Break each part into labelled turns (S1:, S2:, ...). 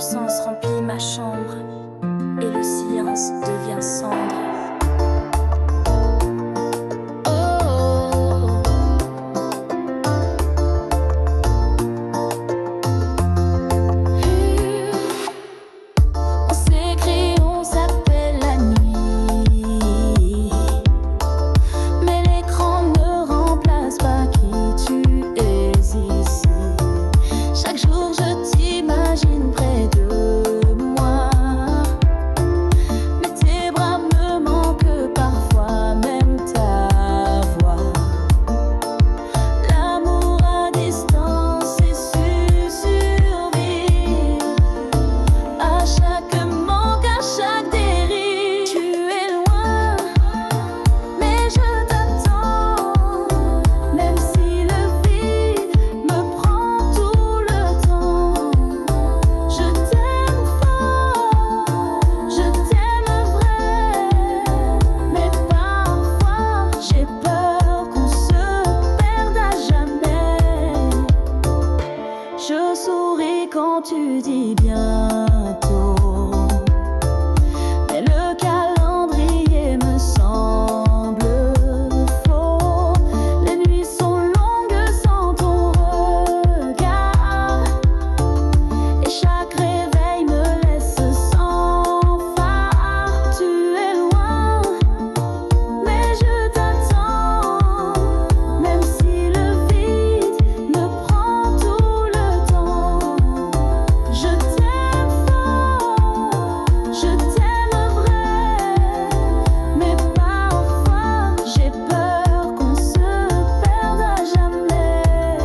S1: absence remplit ma chambre et le silence devient cendre. Tu dis bientôt, mais le calendrier me semble faux. Les nuits sont longues sans ton regard, et chaque réveil me laisse sans phare. Tu es loin, mais je t'attends, même si le vide me prend tout le temps. Je t'aime fort, je t'aime vrai, mais parfois j'ai peur qu'on se perde à jamais.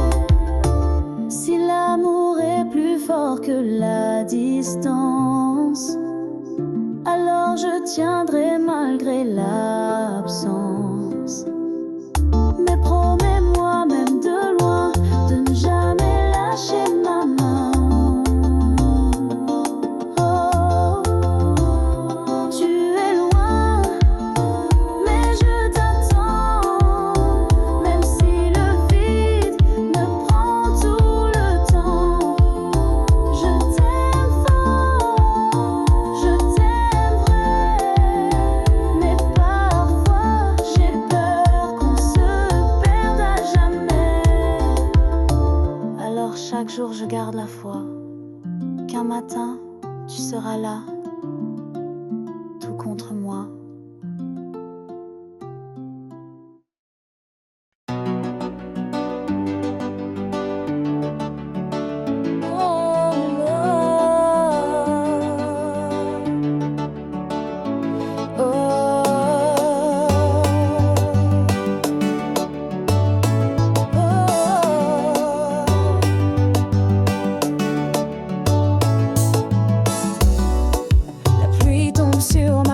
S1: Si l'amour est plus fort que la distance, alors je tiendrai malgré l'absence. Mais promets-moi même de loin de ne jamais lâcher ma main. Chaque jour je garde la foi qu'un matin tu seras là, tout contre moi.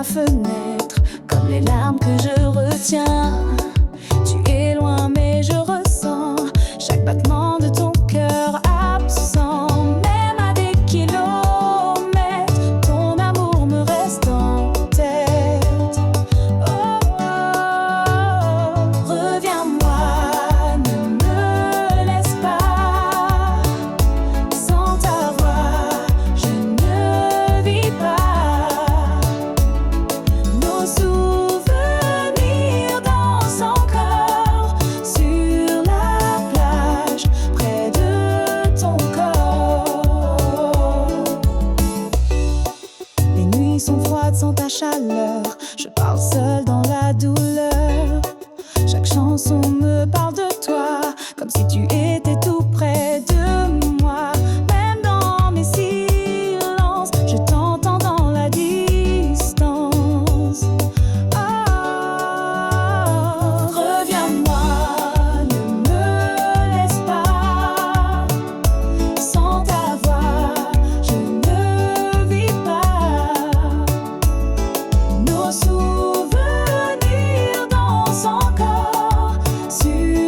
S1: Fenêtre, comme les larmes que je retiens. Tu es loin mais je ressens chaque battement de ton cœur absent. Même à des kilomètres, ton amour me reste en tête. Oh, oh, reviens-moi, ne me laisse pas. Sans ta voix, je ne vis pas. Souvenirs dansent encore sur la plage près de ton corps. Les nuits sont froides sans ta chaleur, je parle seul dans la douleur. Chaque chanson me parle de toi, comme si tu étais tout près de moi. Même dans mes silences, je t'entends dans la distance. Souvenirs dansent encore sur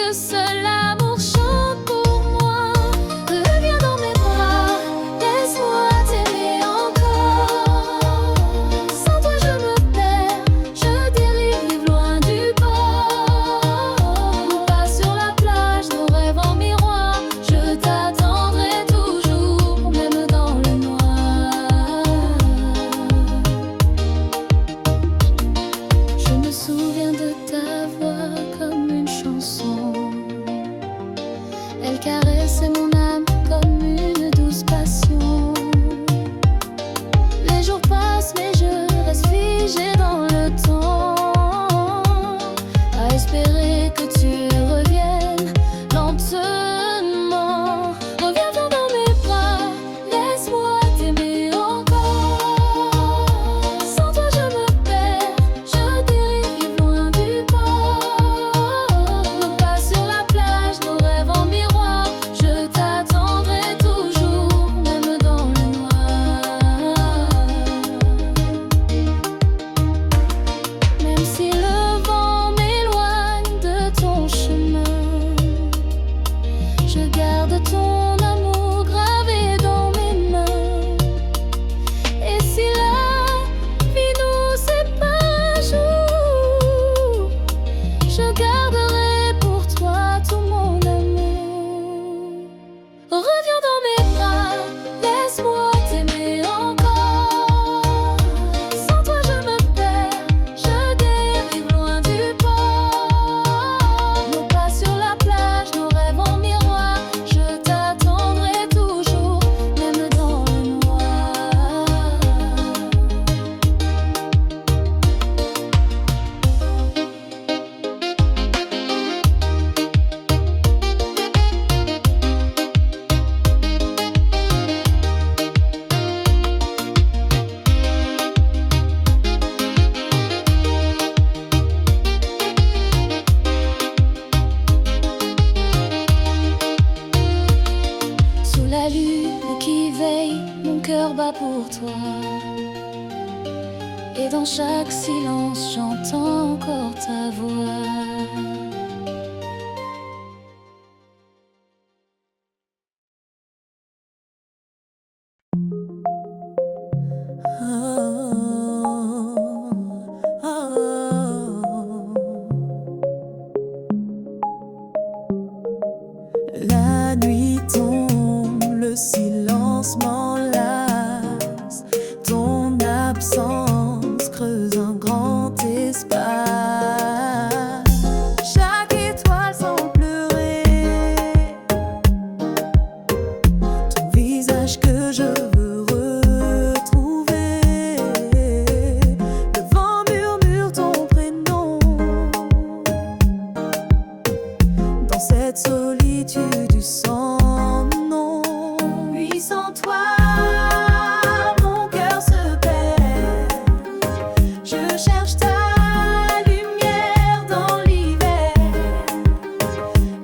S1: que seul l'amour chante pour moi. Reviens dans mes bras, laisse-moi t'aimer encore. Sans toi je me perds, je dérive loin du port. Nous pas sur la plage, nos rêves en miroir. Je t'attendrai toujours, même dans le noir. Je me souviens de ta voix comme une chanson. Elle caressait mon âme comme une douce passion. Les jours passent mais je reste figée dans le temps, à espérer que tu reviennes lentement. Reviens dans mes bras, laisse-moi t'aimer encore. Sans toi je me perds, je dérive loin du port. Nos pas sur la plage, nos rêves en miroir. Je t'attendrai toujours, même dans le noir. Même si le vent m'éloigne de ton chemin, je garde ton amour gravé dans mes mains. Et si la vie nous sépare un jour, je garderai pour toi tout mon amour. Reviens dans mes bras, laisse-moi t'aimer encore. Sans toi je me perds, je dérive loin du port. Nos pas sur la plage, nos rêves en miroir. Je t'attendrai toujours, même dans le noir. Sous la lune qui veille, mon cœur bat pour toi. Et dans chaque silence, j'entends encore ta voix.
S2: La nuit tombe, le silence m'enlace. Ton absence creuse un grand espace. Chaque étoile semble pleurer. Ton visage que je veux retrouver. Le vent murmure ton prénom. Dans cette solitude sans nom. Puis sans toi, mon cœur se perd. Je cherche ta lumière dans l'hiver.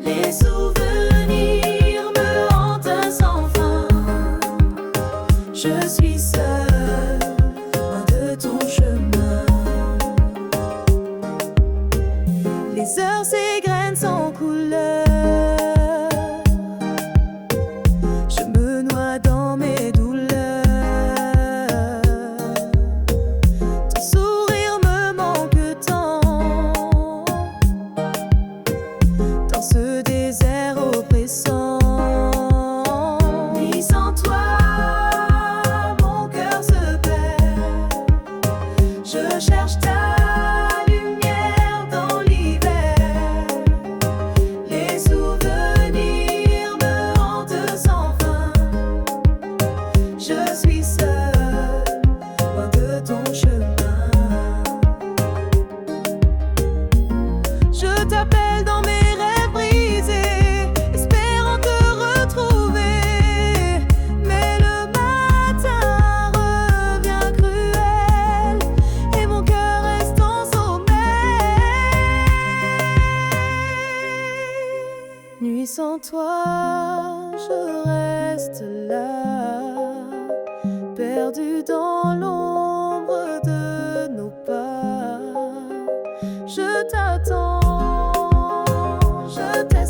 S2: Les souvenirs me hantent sans fin. Je suis seule, loin de ton chemin. Les heures s'égrènent sans couleur. Je me noie dans mes douleurs. Ton sourire me manque tant. Dans ce désert oppressant. Ni sans toi, mon cœur se perd. Je cherche ta lumière dans l'hiver. Les souvenirs me hantent sans fin. Je suis seule, loin de ton chemin. Je t'appelle dans mes rêves brisés, espérant te retrouver. Mais le matin revient cruel et mon cœur reste en sommeil. Nuit sans toi, je reste là, perdu dans l'ombre de nos pas. Je t'attends, je t'aime.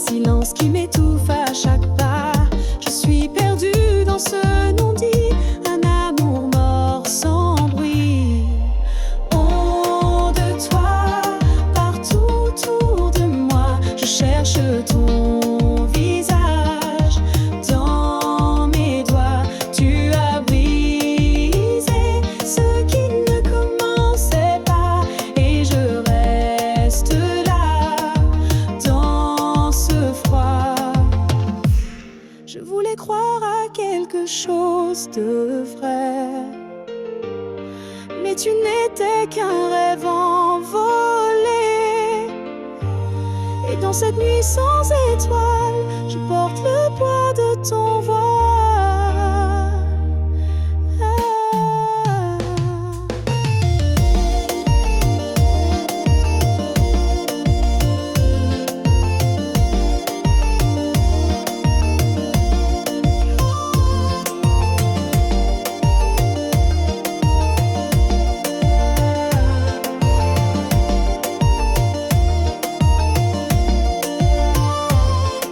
S1: silence qui m'étouffe à chaque pas. Je suis perdue dans ce non-dit, un amour mort sans bruit. Oh, de toi, partout autour de moi, je cherche ton visage. Dans mes doigts, tu as brisé ce qui ne commençait pas, et je reste là, dans ce froid. Je voulais croire à quelque chose de vrai, mais tu n'étais qu'un rêve envolé. Et dans cette nuit sans étoiles, je porte le poids de ton voile.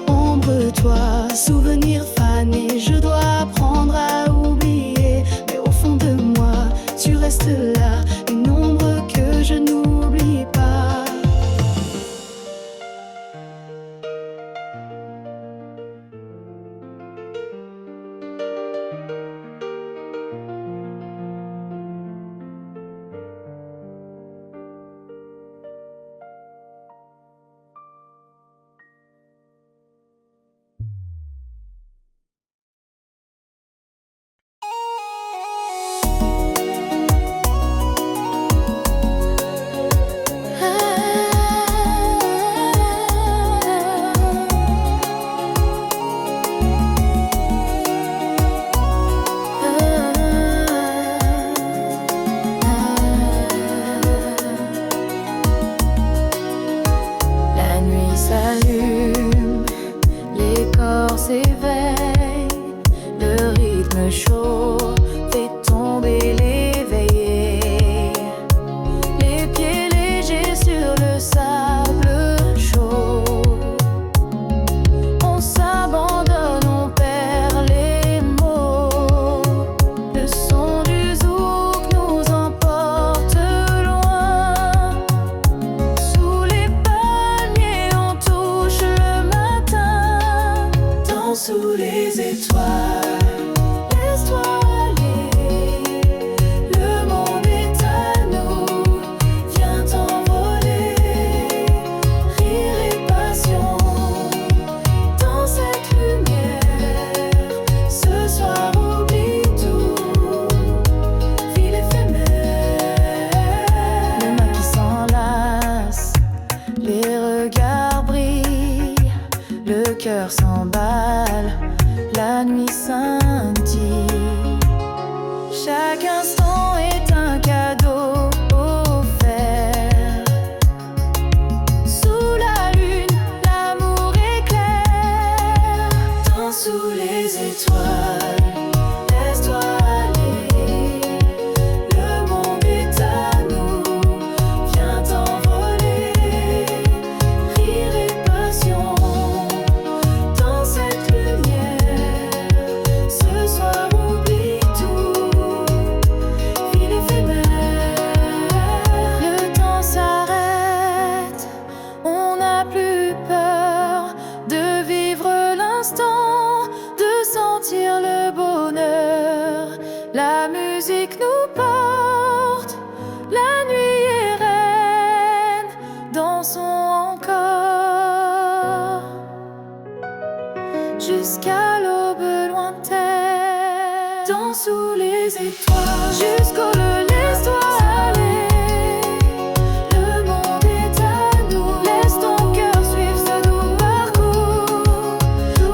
S1: Ombre-toi, souvenir fané, je dois apprendre à oublier. Mais au fond de moi, tu restes là, une ombre que je n'oublie pas. La nuit s'allume, les corps s'éveillent, le rythme chaud fait tomber l'éveillé. Les pieds légers sur le sable chaud, on s'abandonne, on perd les mots. Le son du zouk nous emporte loin. Sous les palmiers, on touche le matin. Dans sous les étoiles, laisse-toi aller. Le monde est à nous, viens t'envoler. Rire et passion, dans cette lumière. Ce soir, oublie tout, ville éphémère. Les mains qui s'enlacent, les regards brillent, le cœur s'emballe, la nuit scintille. Chaque instant est un cadeau offert. Sous la lune, l'amour éclaire. Dans sous les étoiles, laisse-toi aller. Le monde est à nous, viens t'envoler. Rire et passion, dans cette lumière. Ce soir, oublie tout, ville éphémère. Le temps s'arrête, on n'a plus peur de vivre l'instant, de sentir le bonheur. La musique nous porte, la nuit est reine, dansons encore jusqu'à l'aube lointaine. Dans sous les étoiles, jusqu'au le laisse-toi aller. Le monde est à nous, laisse ton cœur suivre ce doux parcours.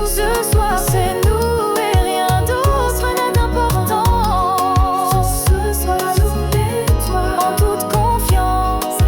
S1: Ce soir, c'est nous et rien d'autre n'a d'importance. Ce soir, sous l'étoile, en toute confiance.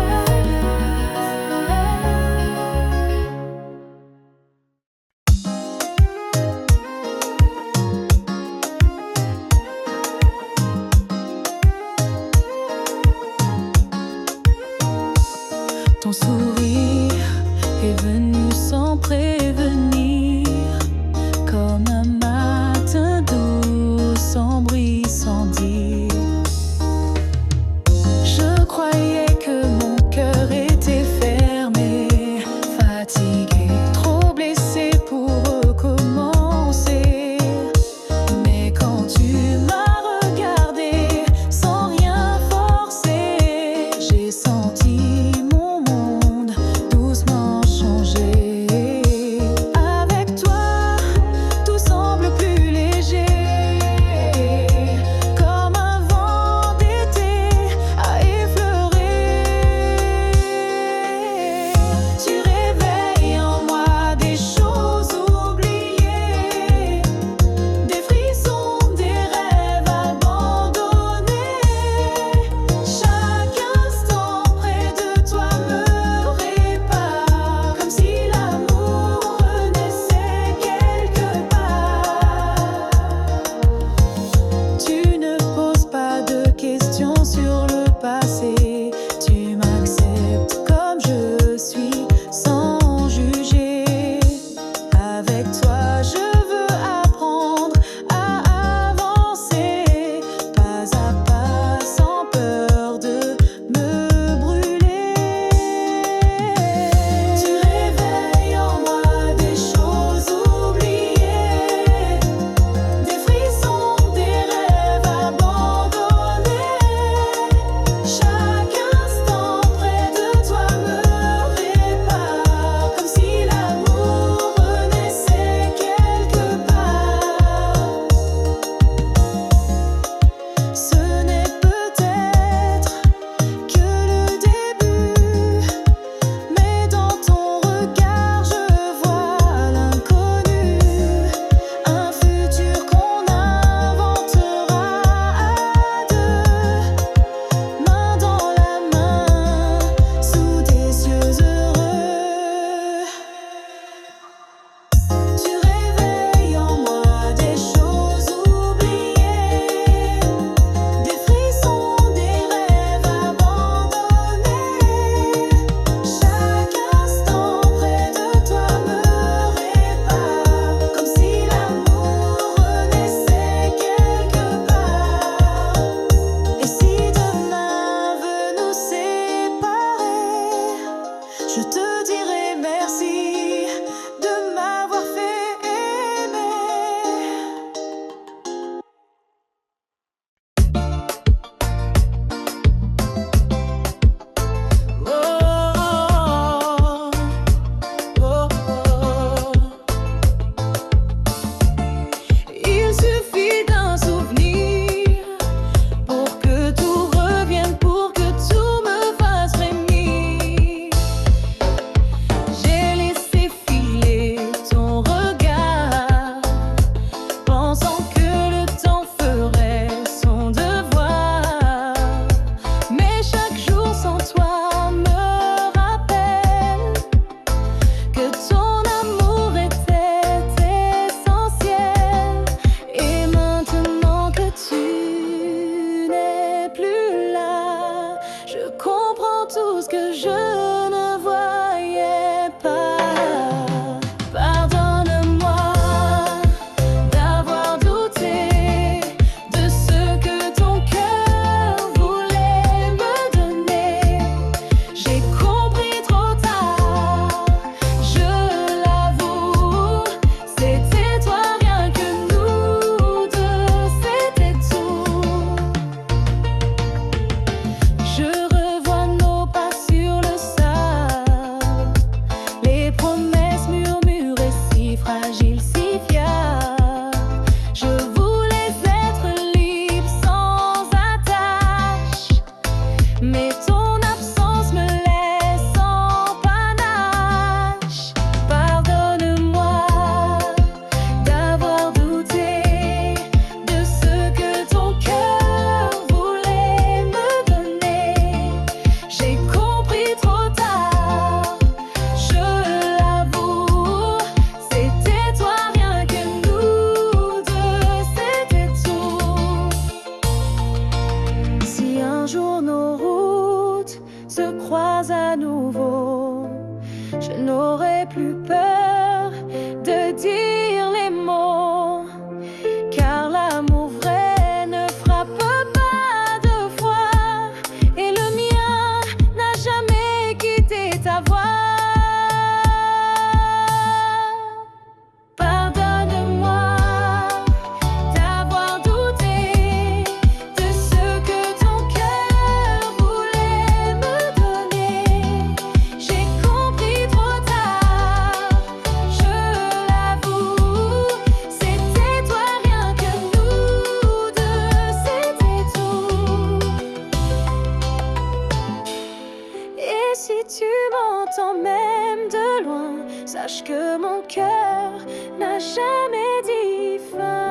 S1: n'a jamais dit fin.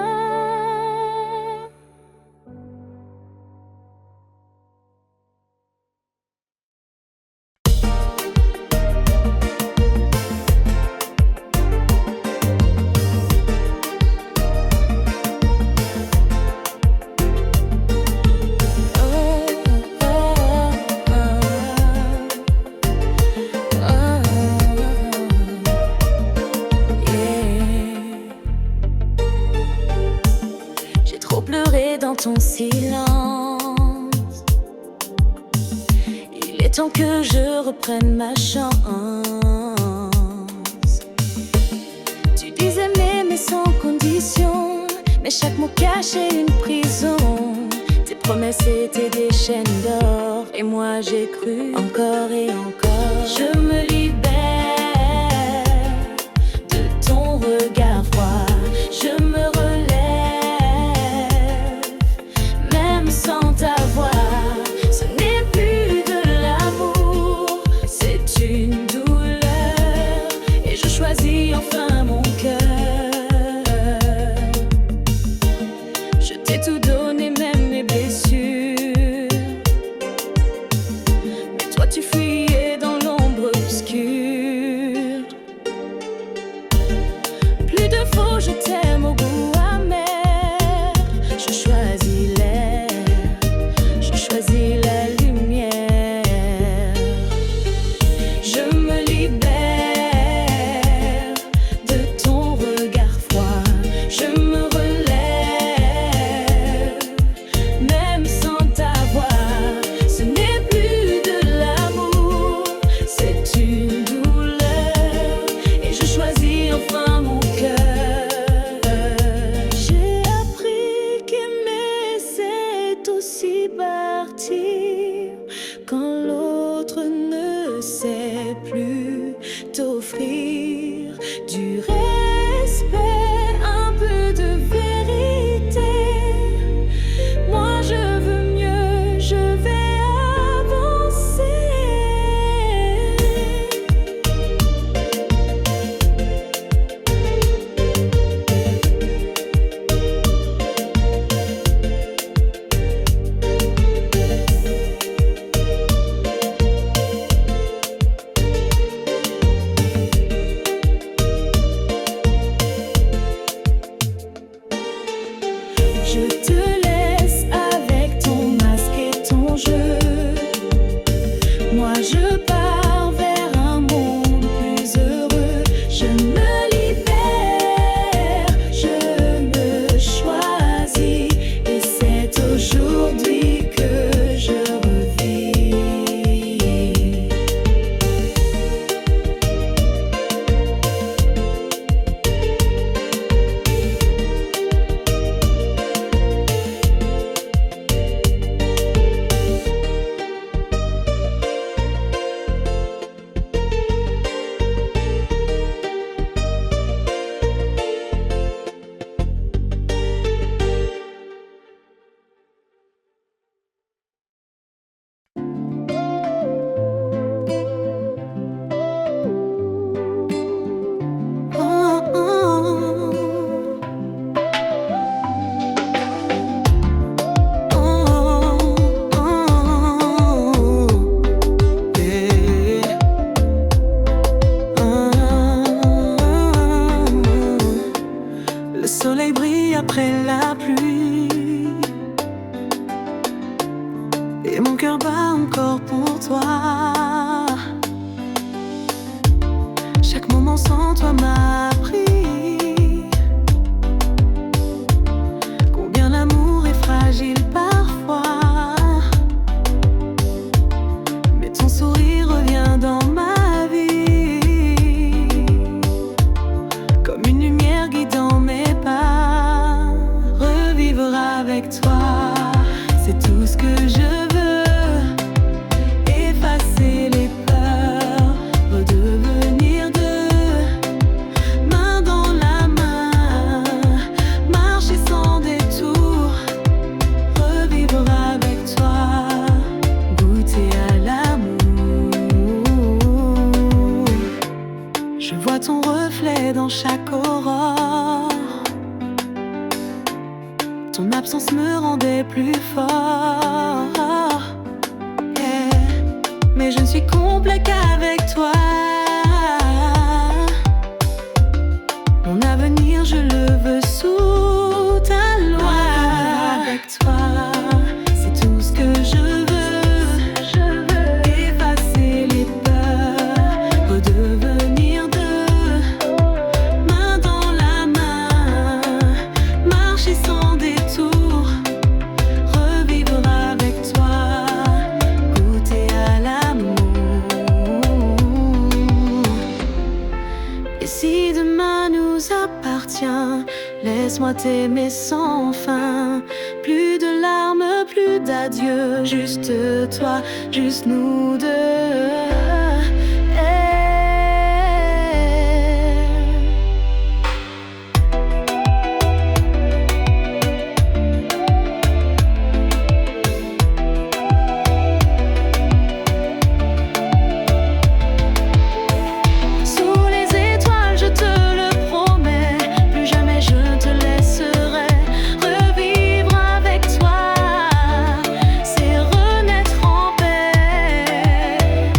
S1: Dans ton silence, il est temps que je reprenne ma chance. Tu disais m'aimer sans condition, mais chaque mot cachait une prison. Tes promesses étaient des chaînes d'or, et moi j'ai cru encore et encore. Je me libère de ton regard froid, je me relève sans ta voix. Ce n'est plus de l'amour, c'est une douleur, et je choisis enfin mon cœur. Je t'ai tout donné, même mes blessures, mais toi tu fuyais dans l'ombre obscure. Plus de faux, je t'aime au goût amer, je choisis l'air, choisis la lumière. Je me libère de ton regard froid, je me relève, même sans ta voix. Ce n'est plus de l'amour, c'est une douleur, et je choisis enfin mon cœur. J'ai appris qu'aimer c'est aussi partir quand l'autre ne sait plus t'offrir du respect, un peu de vérité. Moi je veux mieux, je vais avancer. Je te laisse avec ton masque et ton jeu. Moi je pars vers un monde plus heureux. Je me libère, je me choisis, et c'est aujourd'hui que je revis. Le soleil brille après la pluie, et mon cœur bat encore pour toi. Chaque moment sans toi m'a appris combien l'amour est fragile parfois. Mais ton sourire revient dans ma vie comme une lumière guidant mes pas. Revivre avec toi, c'est tout ce que je veux. Effacer les peurs, redevenir deux.
S2: Ton absence me rendait plus fort. Yeah. Mais je ne suis complet qu'avec toi. Mon avenir, je le veux sous ta loi. Avec toi, c'est tout ce que je veux. Effacer les peurs, redevenir deux, main dans la main, marcher sans détour, revivre avec toi, goûter à l'amour. Et si demain nous appartient, laisse-moi t'aimer sans fin. Plus de larmes, plus d'adieu, juste toi, juste nous deux. Sous les étoiles, je te le promets, plus jamais je ne te laisserai. Revivre avec toi, c'est renaître en paix.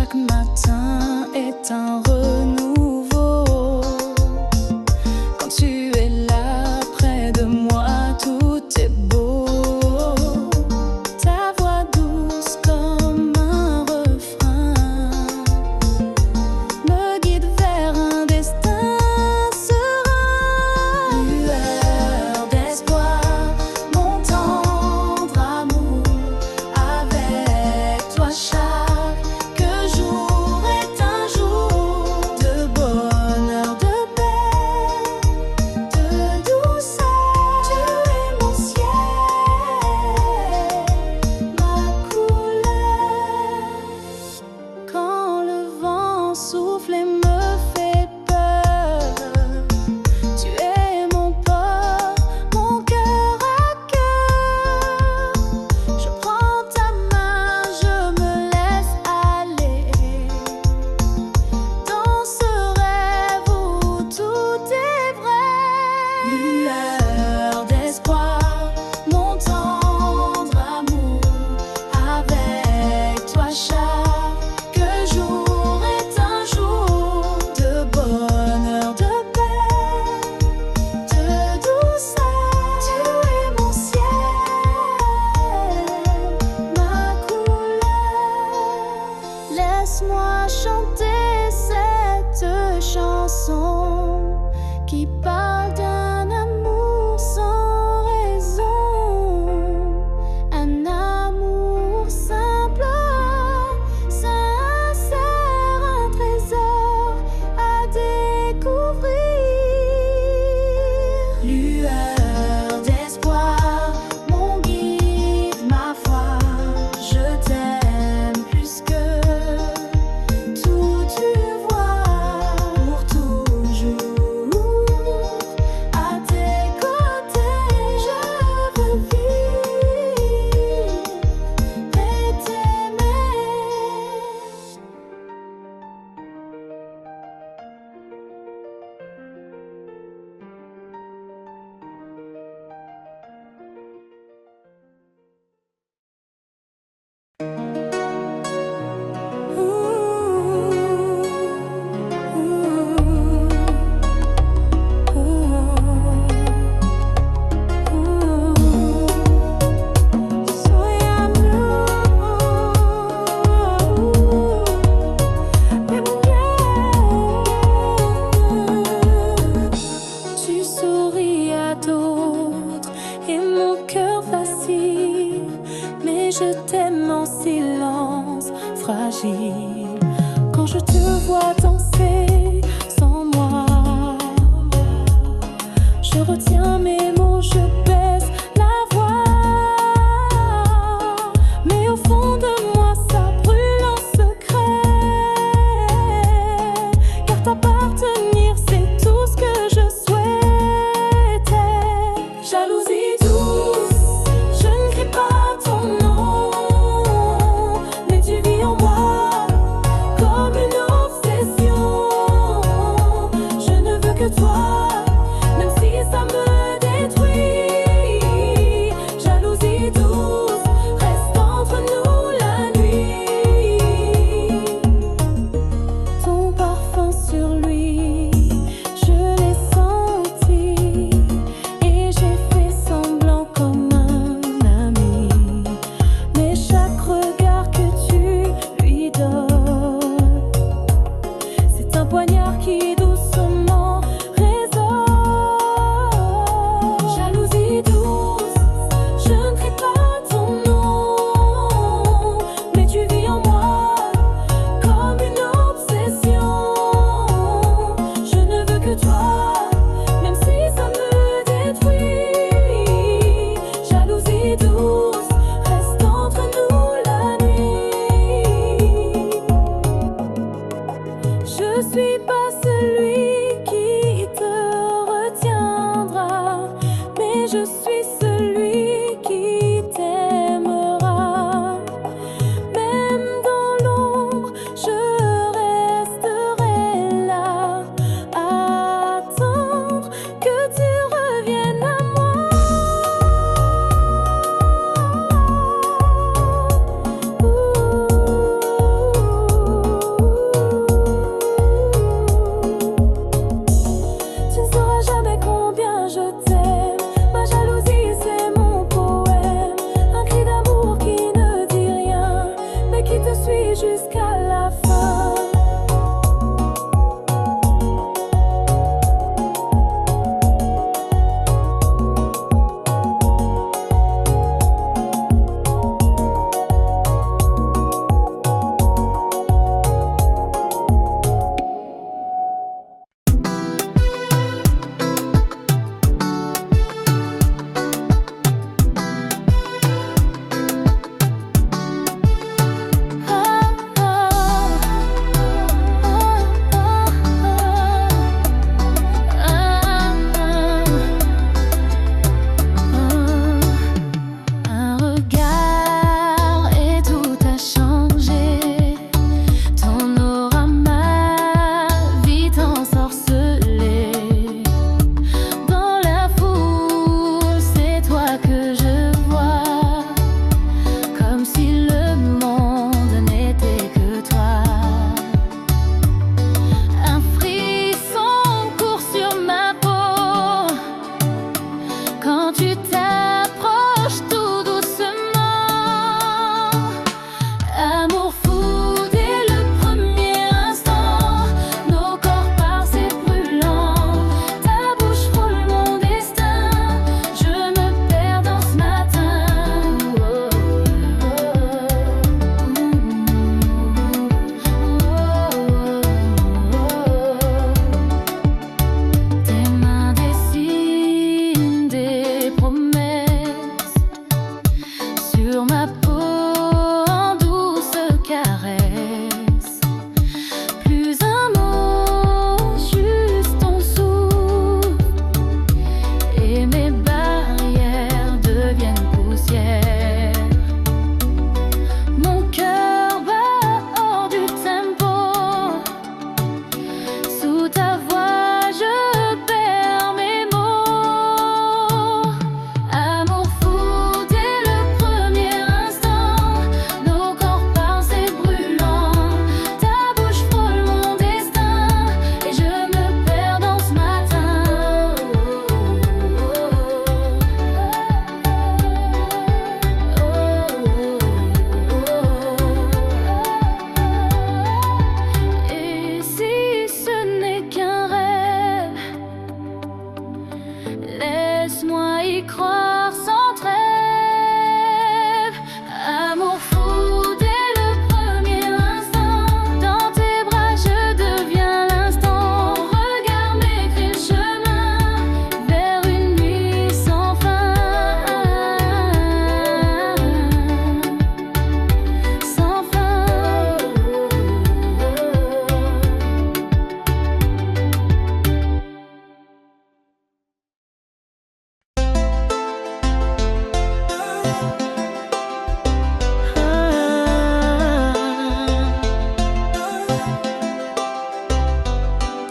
S1: Chaque matin est un renouveau. Quand tu es là près de moi, tout est beau. Ta voix douce comme un refrain me guide vers un destin serein. Lueur d'espoir, mon tendre amour, avec toi chaque jour est un jour de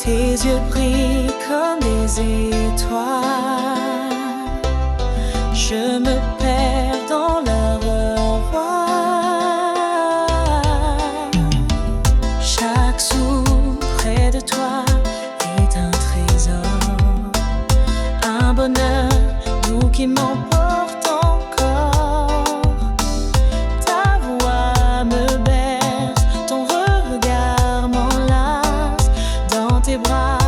S1: Tes yeux brillent comme des étoiles. Je me perds dans leur voile. Chaque souffle près de toi est un trésor, un bonheur, nous qui m'emporte encore. Ta voix me berce, ton regard m'enlace. Dans tes bras,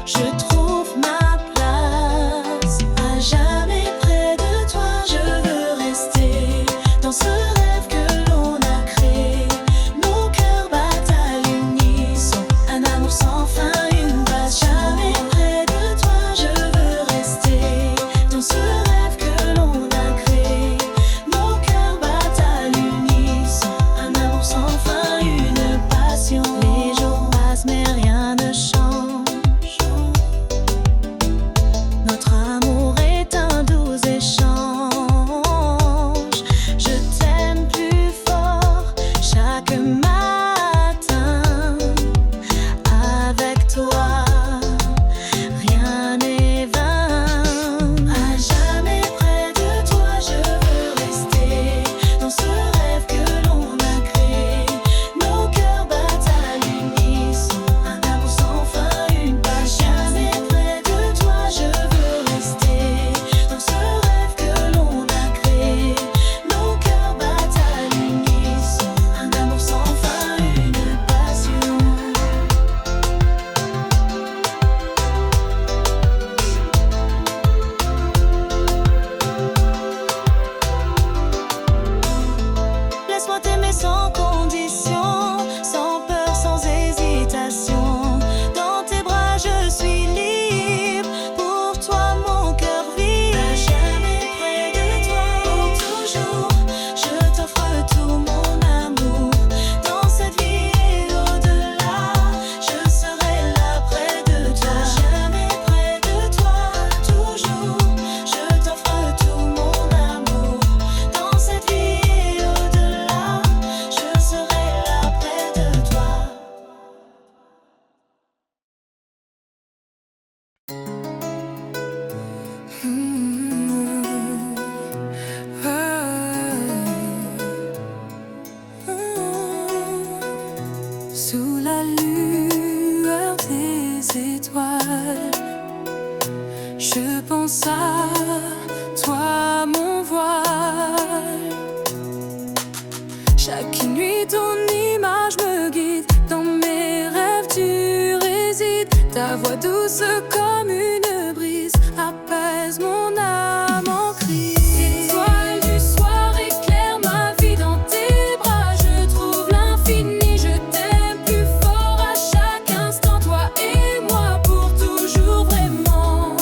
S1: je trouve ma place. À jamais près de toi, je veux rester. Dans ce rêve que l'on a créé, nos cœurs battent à l'unisson. Un amour sans fin, une base. Jamais près de toi, je veux rester. Dans ce rêve que l'on a créé, nos cœurs battent à l'unisson. Un amour sans fin, une passion. Les jours passent mais rien ne change. Notre amour est un doux échange. Je t'aime plus fort chaque matin. Avec toi, rien n'est vain. À jamais près de toi, je veux rester. Dans ce rêve que l'on a créé, nos cœurs battent à l'unisson. Un amour sans fin, une page. Jamais près de toi, je veux rester. Dans ce rêve que l'on a créé, nos cœurs battent à l'unisson. Un amour sans fin, une passion. Laisse-moi t'aimer sans condition, sans peur, sans hésitation. Dans tes bras, je suis libre. Pour toi, mon cœur vibre. À jamais près de toi, pour toujours, je t'offre tout mon amour. Dans cette vie et au-delà, je serai là près de toi. À jamais près de toi, toujours, je t'offre tout mon amour. Dans cette vie et au-delà, je serai là près de toi.
S2: Sous la lueur des étoiles, je pense à toi, mon voile. Chaque nuit, ton image me guide. Dans mes rêves, tu résides. Ta voix douce comme une brise apaise mon âme en crise. Étoile du soir, éclaire ma vie. Dans tes bras, je trouve l'infini. Je t'aime plus fort à chaque instant. Toi et moi pour toujours vraiment.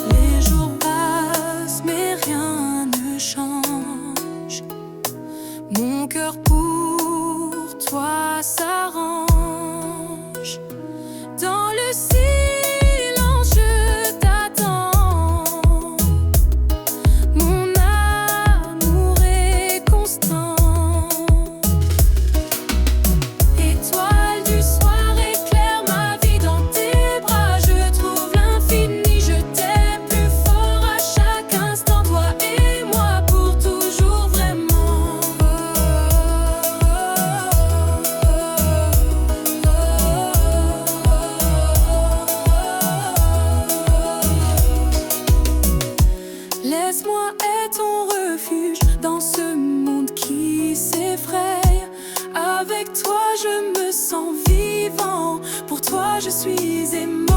S2: Les jours passent mais rien ne change. Mon cœur pour toi s'arrange. Dans le silence, je t'attends. Mon amour est constant. Étoile du soir, éclaire ma vie. Dans tes bras, je trouve l'infini. Je t'aime plus fort à chaque instant. Toi et moi pour toujours vraiment. Laisse-moi être ton refuge dans ce monde qui s'effraie. Avec toi, je me sens vivant. Pour toi, je suis aimant.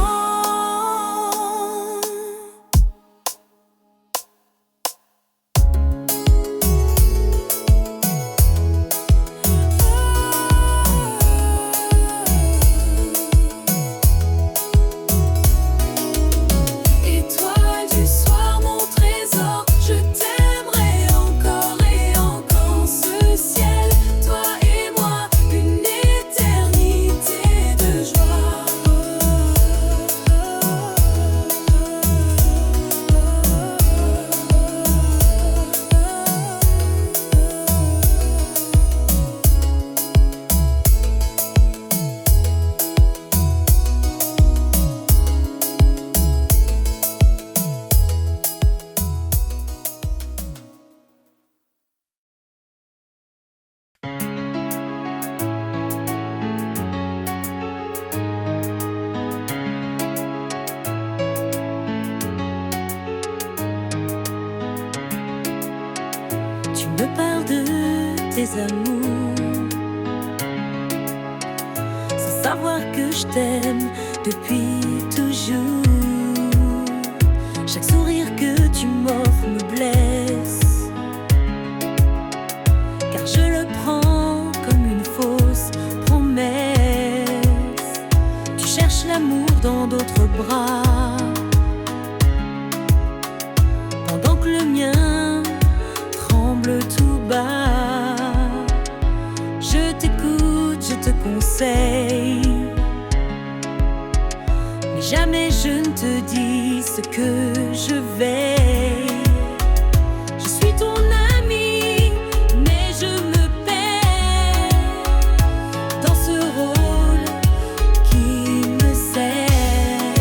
S2: Étoile du soir, mon trésor, je t'aimerai encore et encore. Ce ciel, toi et moi, une éternité de joie.
S3: tes amours, sans savoir que je t'aime depuis toujours. Chaque sourire que tu m'offres me blesse, car je le prends comme une fausse promesse. Tu cherches l'amour dans d'autres bras, pendant que le mien tremble tout bas. Je t'écoute, je te conseille, mais jamais je ne te dis ce que je vais. Je suis ton ami, mais je me perds dans ce rôle qui me sert.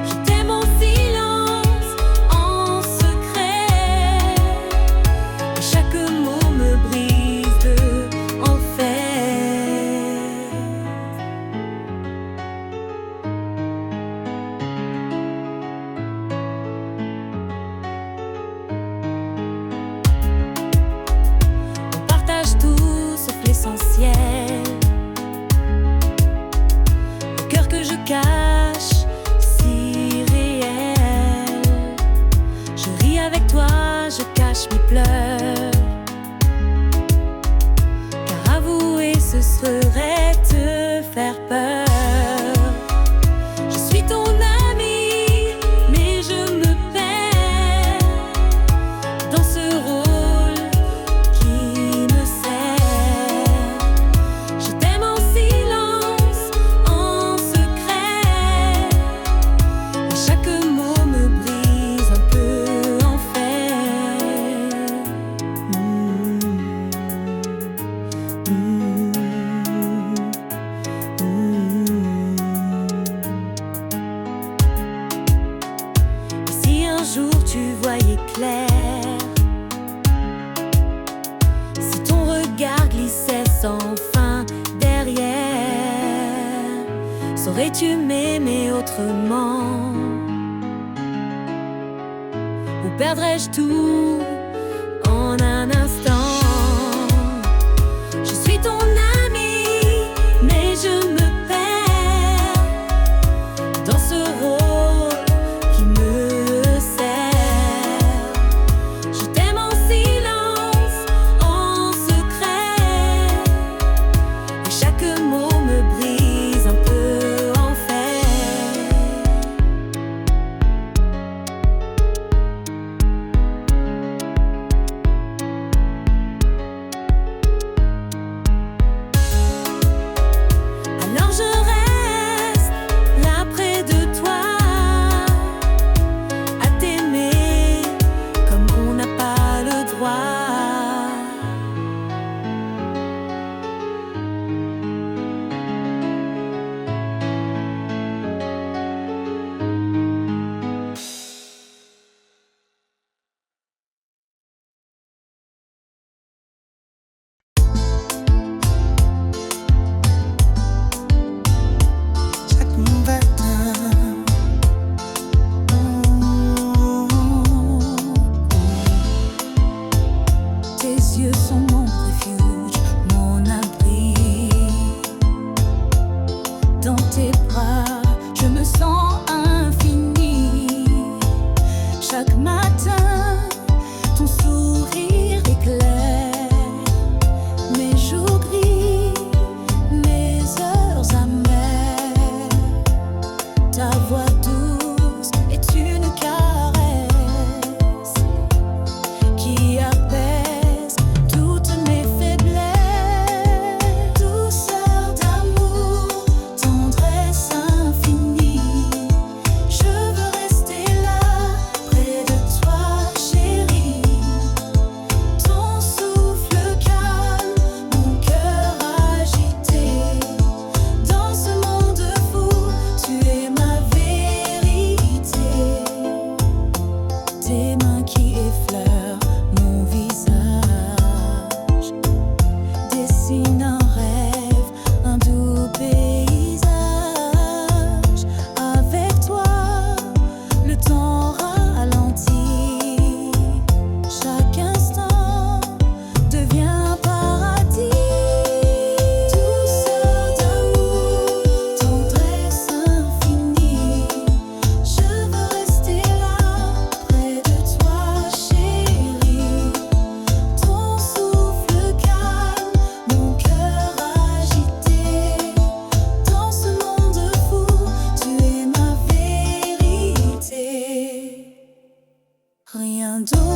S3: Je t'aime en silence, en secret, et chaque mot me brise de enfer. On partage tout sauf l'essentiel, le cœur que je cache, si réel. Je ris avec toi, je cache mes pleurs, car avouer ce serait te faire peur. Je suis ton ami, mais je me perds dans ce rôle qui me sert. Je t'aime en silence, en secret, et chaque mot me brise un peu en fer. Et si un jour tu voyais clair, si ton regard glissait sans fin derrière, saurais-tu m'aimer autrement? Ou perdrais-je tout en un instant? Je suis ton ami, mais je me perds dans ce rôle qui me sert. Je t'aime en silence, en secret, et chaque mot me brise un peu en fer.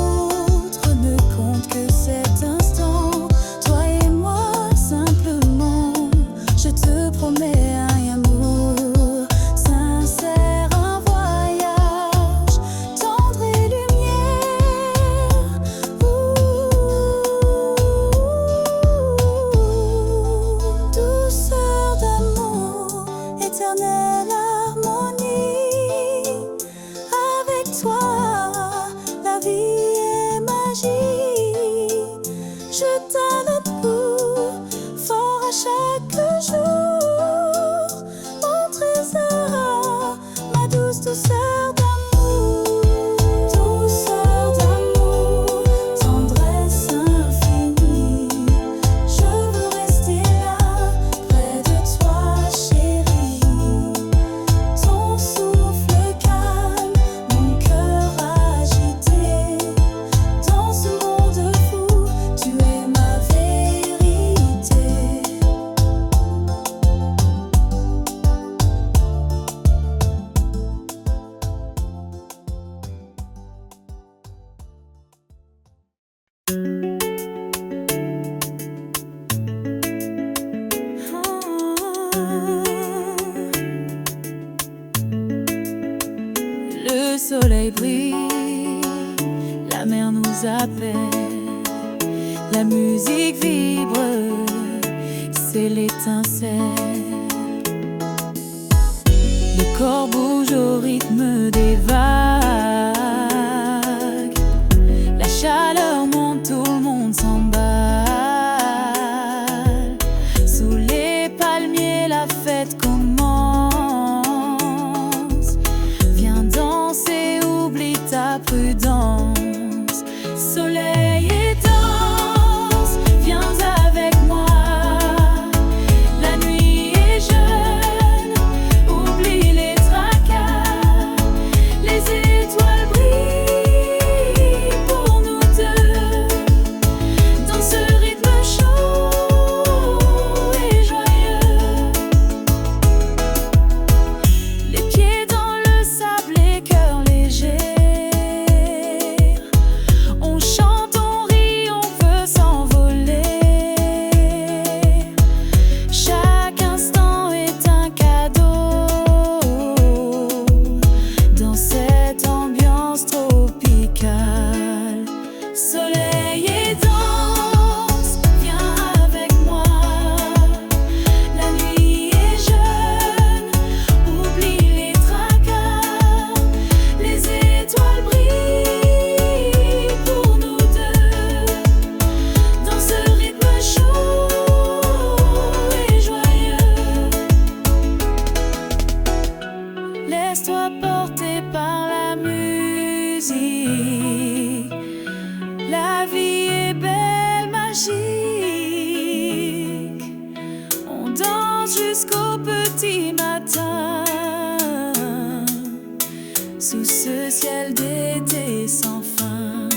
S1: autre ne compte que cet instant. Toi et moi simplement, je te promets un amour sincère, un voyage tendre et lumière. Douceur d'amour, éternelle harmonie. Avec toi, la vie est magique. Je t'adore fort à chaque jour. Mon trésor, ma douce douceur d'amour. Douceur d'amour, tendresse infinie. Je veux rester là, près de toi, chérie. Ton souffle calme, mon cœur agité. Dans ce monde fou, tu es ma vérité.
S3: Le soleil brille, la mer nous appelle, la musique vibre, c'est l'étincelle. Le corps bouge au rythme des vagues, la chaleur monte, tout le monde s'emballe. Sous les palmiers, la fête commence. Viens danser, oublie ta prudence. Soleil et danse, viens avec moi. La nuit est jeune, oublie les tracas. Les étoiles brillent pour nous deux. Dans ce rythme chaud et joyeux, les pieds dans le sable, les cœurs légers. On chante, on rit, on veut s'envoler. Chaque instant est un cadeau dans cette ambiance tropicale. Soleil et danse, viens avec moi. La nuit est jeune, oublie les tracas. Les étoiles brillent pour nous deux. Dans ce rythme chaud et joyeux, laisse-toi porter par la musique. La vie est belle, magique. On danse jusqu'au petit matin, sous ce ciel d'été sans fin.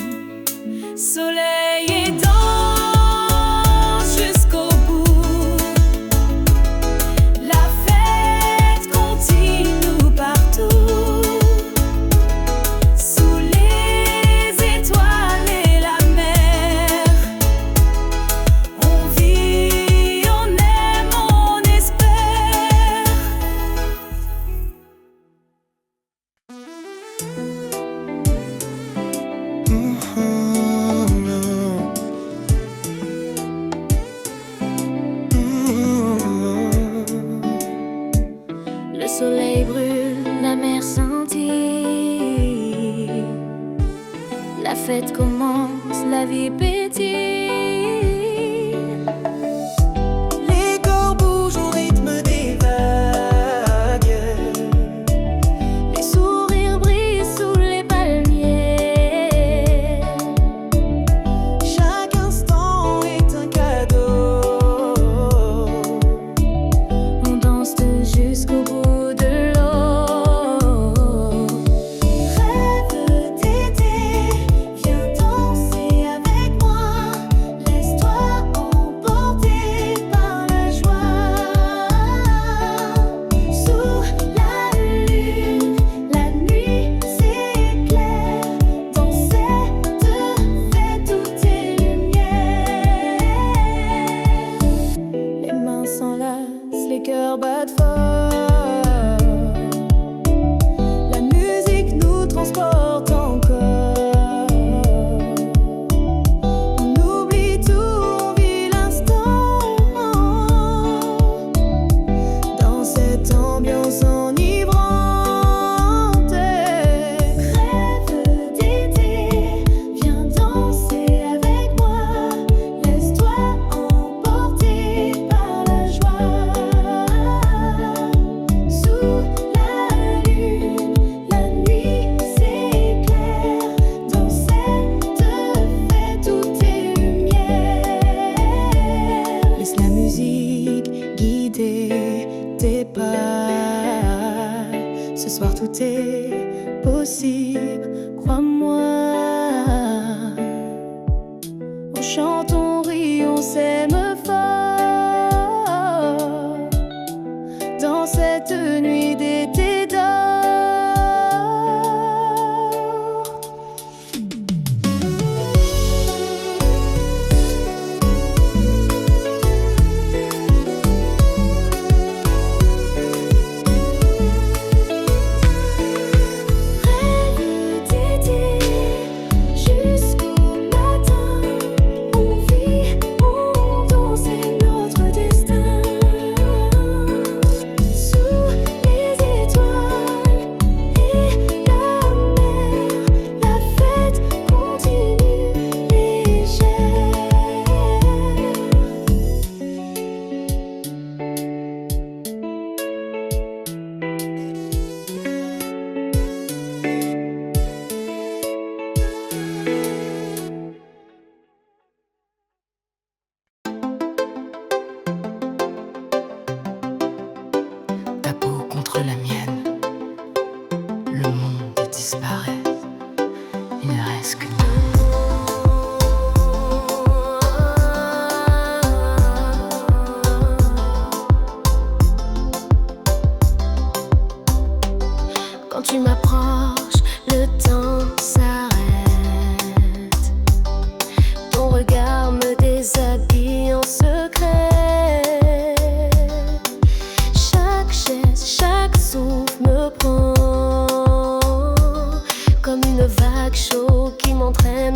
S3: Soleil et danse jusqu'au bout. La fête continue partout. Sous les étoiles et la mer, on vit, on aime, on espère. Le soleil brûle, la mer scintille. La fête commence, la vie pétille. Les corps bougent au rythme des vagues. Les sourires brillent sous les palmiers. Chaque instant est un cadeau. On danse jusqu'au bout de l'eau. Rêve d'été, viens danser avec moi.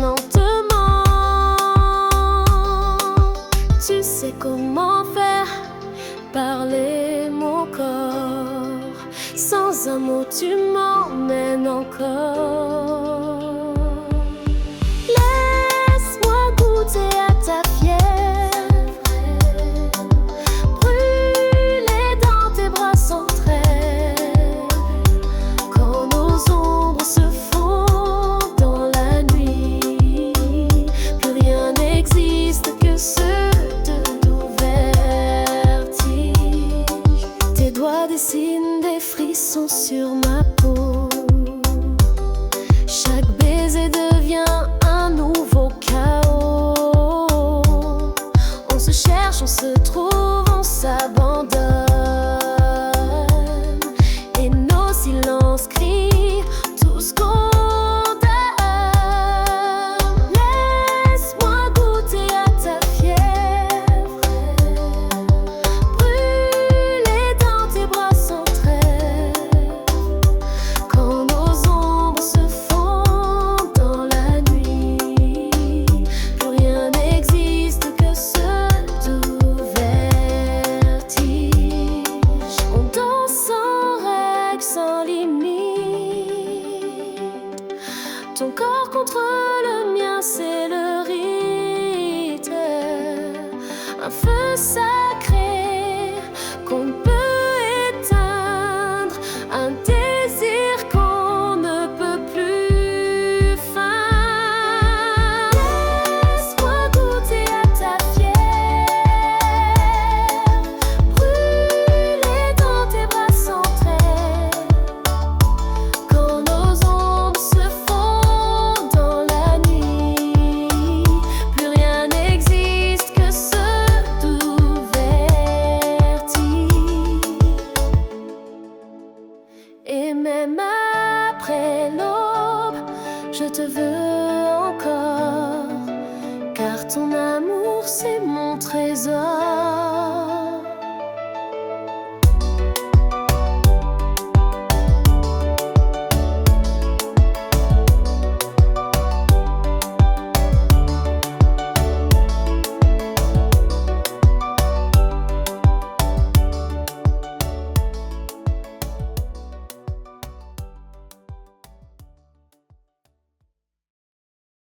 S2: lentement. Tu sais comment faire parler mon corps. Sans un mot tu m'emmènes encore. Laisse-moi goûter à ta fièvre, brûler dans tes bras sans trêve. Quand nos ombres se fondent dans la nuit, plus rien n'existe que ce tes doigts dessinent des frissons sur ma peau. Chaque baiser devient un nouveau chaos. On se cherche, on se trouve, on s'abandonne. Et nos silences crient tout ce qu'on donne. Laisse-moi goûter à ta fièvre, sans limite. Ton corps contre le mien, c'est le rite. Un feu sacré qu'on ne peut éteindre, un désir qu'on ne peut plus feindre. Laisse-moi goûter à ta fièvre, brûler dans tes bras sans trêve. Quand nos ombres se fondent dans la nuit, plus rien n'existe que ce doux vertige. Et même après l'aube, je te veux encore, car ton amour c'est mon trésor.